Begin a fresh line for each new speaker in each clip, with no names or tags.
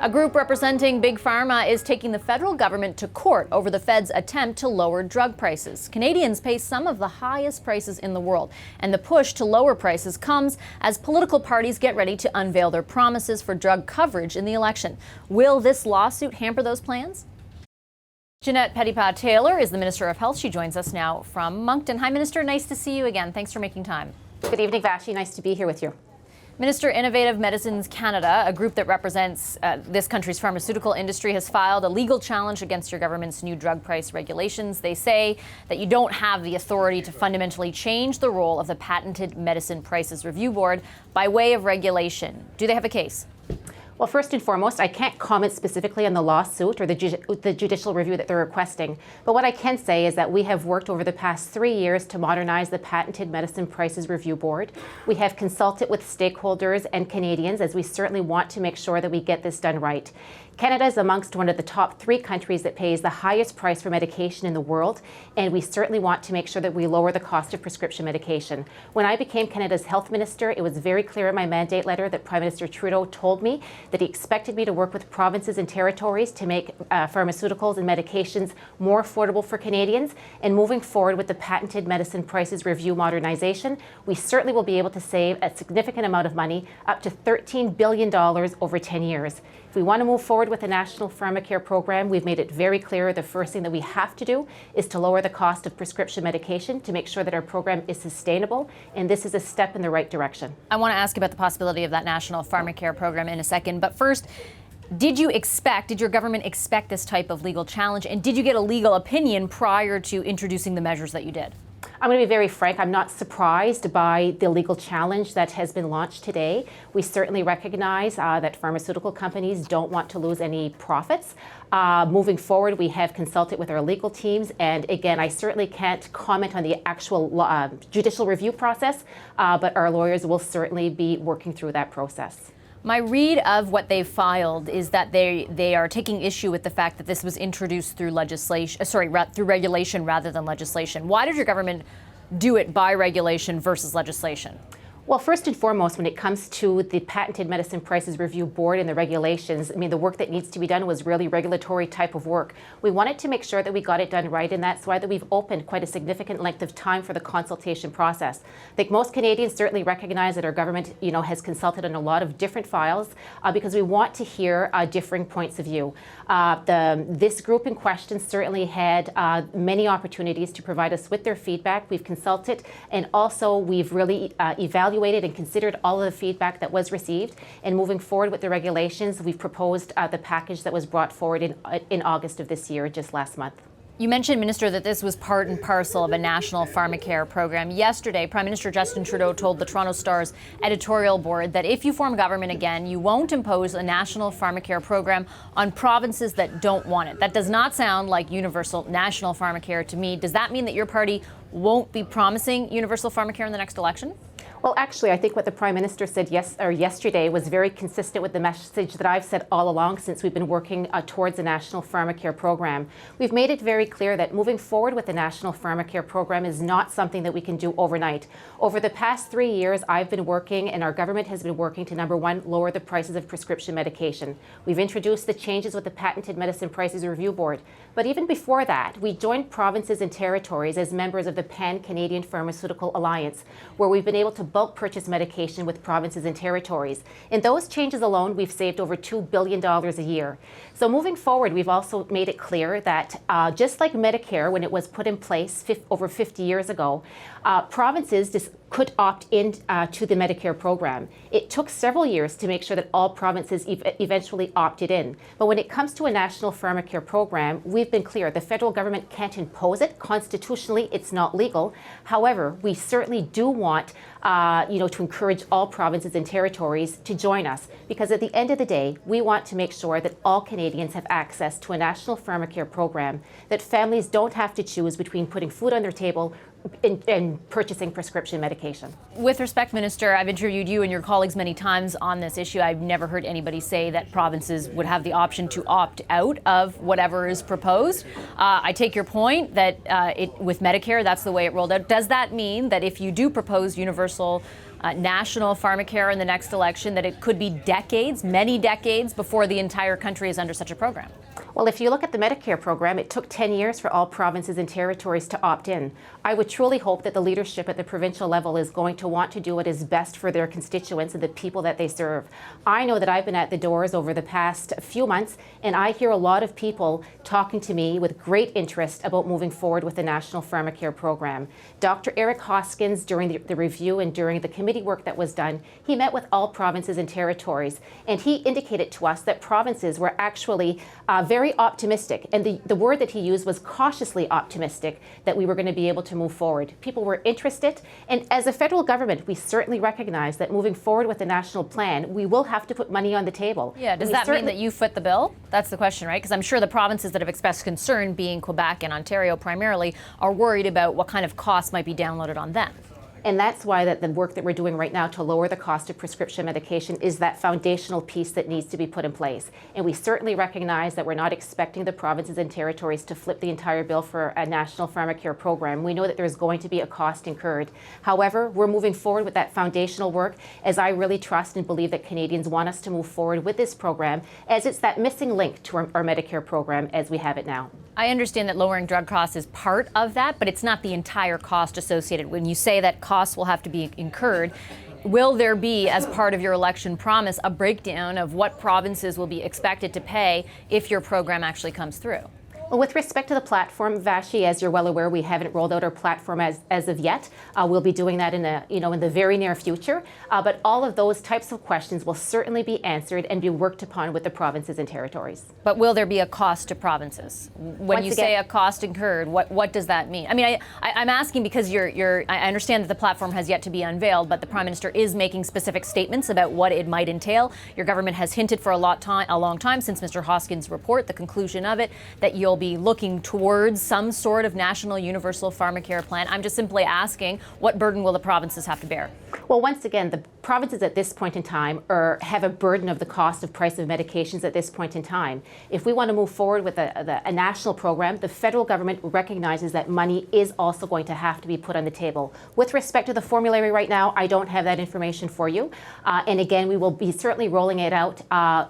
A group representing Big Pharma is taking the federal government to court over the Fed's attempt to lower drug prices. Canadians pay some of the highest prices in the world, and the push to lower prices comes as political parties get ready to unveil their promises for drug coverage in the election. Will this lawsuit hamper those plans? Jeanette Petitpas-Taylor is the Minister of Health. She joins us now from Moncton. Hi, Minister. Nice to see you again. Thanks for making time.
Good evening, Vashi. Nice to be here with you.
Minister, Innovative Medicines Canada, a group that represents this country's pharmaceutical industry, has filed a legal challenge against your government's new drug price regulations. They say that you don't have the authority to fundamentally change the role of the Patented Medicine Prices Review Board by way of regulation. Do they have a case?
Well, first and foremost, I can't comment specifically on the lawsuit or the judicial review that they're requesting. But what I can say is that we have worked over the past 3 years to modernize the Patented Medicine Prices Review Board. We have consulted with stakeholders and Canadians, as we certainly want to make sure that we get this done right. Canada is amongst one of the top 3 countries that pays the highest price for medication in the world, and we certainly want to make sure that we lower the cost of prescription medication. When I became Canada's health minister, it was very clear in my mandate letter that Prime Minister Trudeau told me that he expected me to work with provinces and territories to make pharmaceuticals and medications more affordable for Canadians. And moving forward with the Patented Medicine Prices Review modernization, we certainly will be able to save a significant amount of money, up to $13 billion over 10 years. If we want to move forward with the National Pharmacare program, we've made it very clear the first thing that we have to do is to lower the cost of prescription medication to make sure that our program is sustainable, and this is a step in the right direction.
I want to ask about the possibility of that National Pharmacare program in a second, but first, did your government expect this type of legal challenge, and did you get a legal opinion prior to introducing the measures that you did?
I'm going to be very frank. I'm not surprised by the legal challenge that has been launched today. We certainly recognize that pharmaceutical companies don't want to lose any profits. Moving forward, we have consulted with our legal teams. And again, I certainly can't comment on the actual judicial review process, but our lawyers will certainly be working through that process.
My read of what they've filed is that they are taking issue with the fact that this was introduced through through regulation rather than legislation. Why did your government do it by regulation versus legislation?
Well, first and foremost, when it comes to the Patented Medicine Prices Review Board and the regulations, I mean, the work that needs to be done was really regulatory type of work. We wanted to make sure that we got it done right, and that's why that we've opened quite a significant length of time for the consultation process. I think most Canadians certainly recognize that our government, has consulted on a lot of different files because we want to hear differing points of view. This group in question certainly had many opportunities to provide us with their feedback. We've consulted, and also we've really evaluated and considered all of the feedback that was received. And moving forward with the regulations, we've proposed the package that was brought forward in August of this year, just last month.
You mentioned, Minister, that this was part and parcel of a national pharmacare program. Yesterday, Prime Minister Justin Trudeau told the Toronto Star's editorial board that if you form government again, you won't impose a national pharmacare program on provinces that don't want it. That does not sound like universal national pharmacare to me. Does that mean that your party won't be promising universal pharmacare in the next election?
Well, actually, I think what the Prime Minister said yesterday was very consistent with the message that I've said all along since we've been working towards a national pharmacare program. We've made it very clear that moving forward with the national pharmacare program is not something that we can do overnight. Over the past 3 years, I've been working, and our government has been working to, number one, lower the prices of prescription medication. We've introduced the changes with the Patented Medicine Prices Review Board. But even before that, we joined provinces and territories as members of the Pan-Canadian Pharmaceutical Alliance, where we've been able to bulk purchase medication with provinces and territories. In those changes alone, we've saved over $2 billion a year. So moving forward, we've also made it clear that just like Medicare, when it was put in place over 50 years ago, provinces could opt in to the Medicare program. It took several years to make sure that all provinces eventually opted in. But when it comes to a national pharmacare program, we've been clear. The federal government can't impose it. Constitutionally, it's not legal. However, we certainly do want to encourage all provinces and territories to join us, because at the end of the day, we want to make sure that all Canadians have access to a national pharmacare program, that families don't have to choose between putting food on their table in purchasing prescription medication.
With respect, Minister, I've interviewed you and your colleagues many times on this issue. I've never heard anybody say that provinces would have the option to opt out of whatever is proposed. I take your point that with Medicare, that's the way it rolled out. Does that mean that if you do propose universal national pharmacare in the next election, that it could be decades, many decades, before the entire country is under such a program?
Well, if you look at the Medicare program, it took 10 years for all provinces and territories to opt in. I would truly hope that the leadership at the provincial level is going to want to do what is best for their constituents and the people that they serve. I know that I've been at the doors over the past few months, and I hear a lot of people talking to me with great interest about moving forward with the national pharmacare program. Dr. Eric Hoskins, during the review and during the committee work that was done, he met with all provinces and territories, and he indicated to us that provinces were actually very optimistic, and the word that he used was cautiously optimistic that we were going to be able to move forward. People were interested, and as a federal government, we certainly recognize that moving forward with the national plan, we will have to put money on the table.
Yeah, does that mean that you foot the bill? That's the question, right? Because I'm sure the provinces that have expressed concern, being Quebec and Ontario primarily, are worried about what kind of costs might be downloaded on them.
And that's why the work that we're doing right now to lower the cost of prescription medication is that foundational piece that needs to be put in place. And we certainly recognize that we're not expecting the provinces and territories to flip the entire bill for a national pharmacare program. We know that there's going to be a cost incurred. However, we're moving forward with that foundational work, as I really trust and believe that Canadians want us to move forward with this program, as it's that missing link to our Medicare program as we have it now.
I understand that lowering drug costs is part of that, but it's not the entire cost associated. When you say that costs will have to be incurred, will there be, as part of your election promise, a breakdown of what provinces will be expected to pay if your program actually comes through?
Well, with respect to the platform, Vashi, as you're well aware, we haven't rolled out our platform as of yet. We'll be doing that in the very near future. But all of those types of questions will certainly be answered and be worked upon with the provinces and territories.
But will there be a cost to provinces? When you say a cost incurred, what does that mean? I mean, I'm asking because I understand that the platform has yet to be unveiled, but the Prime Minister is making specific statements about what it might entail. Your government has hinted for a long time since Mr. Hoskins' report, the conclusion of it, that you'll be looking towards some sort of national universal pharmacare plan. I'm just simply asking, what burden will the provinces have to bear?
Well, once again, the provinces at this point in time have a burden of the cost of price of medications at this point in time. If we want to move forward with a national program, the federal government recognizes that money is also going to have to be put on the table. With respect to the formulary right now, I don't have that information for you. And again, we will be certainly rolling it out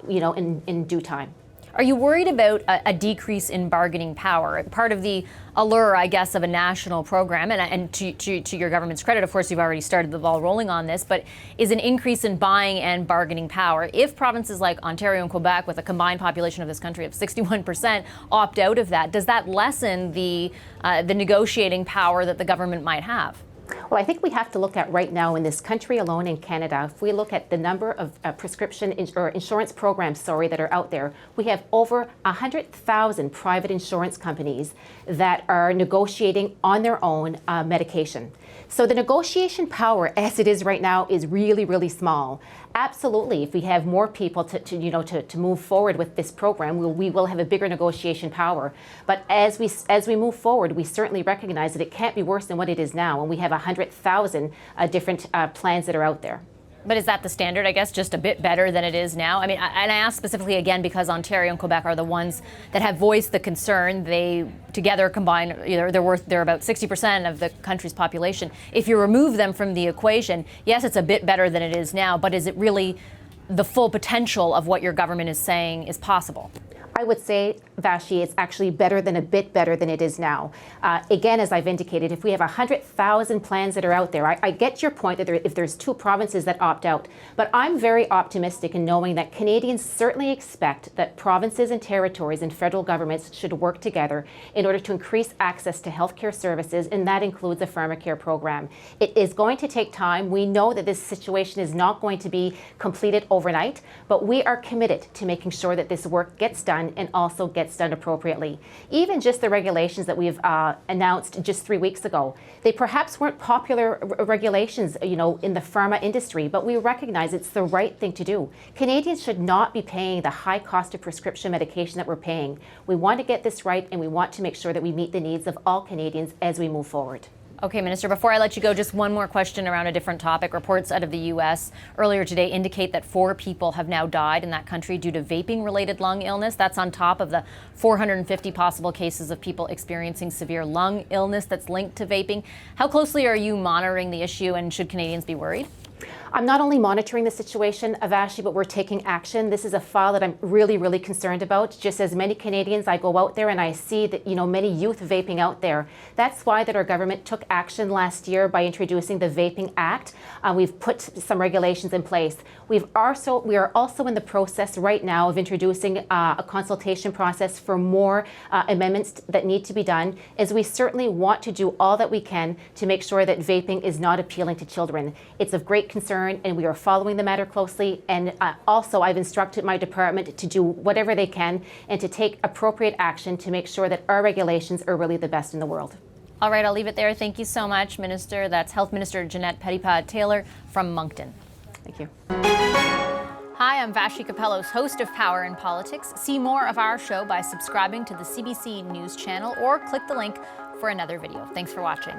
in due time.
Are you worried about a decrease in bargaining power? Part of the allure, I guess, of a national program, and to your government's credit, of course, you've already started the ball rolling on this, but is an increase in buying and bargaining power. If provinces like Ontario and Quebec, with a combined population of this country of 61%, opt out of that, does that lessen the negotiating power that the government might have?
Well, I think we have to look at right now in this country alone, in Canada, if we look at the number of insurance programs, that are out there, we have over 100,000 private insurance companies that are negotiating on their own medication. So the negotiation power as it is right now is really, really small. Absolutely, if we have more people to move forward with this program, we will have a bigger negotiation power. But as we move forward, we certainly recognize that it can't be worse than what it is now, and we have 100,000 different plans that are out there.
But is that the standard, I guess, just a bit better than it is now? I mean, and I ask specifically, again, because Ontario and Quebec are the ones that have voiced the concern. They together combine, they're about 60% of the country's population. If you remove them from the equation, yes, it's a bit better than it is now, but is it really the full potential of what your government is saying is possible?
I would say, Vashi, it's actually a bit better than it is now. Again, as I've indicated, if we have 100,000 plans that are out there, I get your point that if there's two provinces that opt out, but I'm very optimistic in knowing that Canadians certainly expect that provinces and territories and federal governments should work together in order to increase access to healthcare services, and that includes a pharmacare program. It is going to take time. We know that this situation is not going to be completed overnight, but we are committed to making sure that this work gets done and also gets done appropriately. Even just the regulations that we've announced just 3 weeks ago, they perhaps weren't popular regulations, in the pharma industry, but we recognize it's the right thing to do. Canadians should not be paying the high cost of prescription medication that we're paying. We want to get this right, and we want to make sure that we meet the needs of all Canadians as we move forward.
Okay, Minister, before I let you go, just one more question around a different topic. Reports out of the U.S. earlier today indicate that 4 people have now died in that country due to vaping-related lung illness. That's on top of the 450 possible cases of people experiencing severe lung illness that's linked to vaping. How closely are you monitoring the issue, and should Canadians be worried?
I'm not only monitoring the situation, Avashi, but we're taking action. This is a file that I'm really, really concerned about. Just as many Canadians, I go out there and I see that, many youth vaping out there. That's why that our government took action last year by introducing the Vaping Act. We've put some regulations in place. We are also in the process right now of introducing a consultation process for more amendments that need to be done, as we certainly want to do all that we can to make sure that vaping is not appealing to children. It's of great concern, and we are following the matter closely. And also, I've instructed my department to do whatever they can and to take appropriate action to make sure that our regulations are really the best in the world.
All right, I'll leave it there. Thank you so much, Minister. That's Health Minister Jeanette Petitpas-Taylor from Moncton.
Thank you.
Hi, I'm Vashi Capellos, host of Power in Politics. See more of our show by subscribing to the CBC News channel or click the link for another video. Thanks for watching.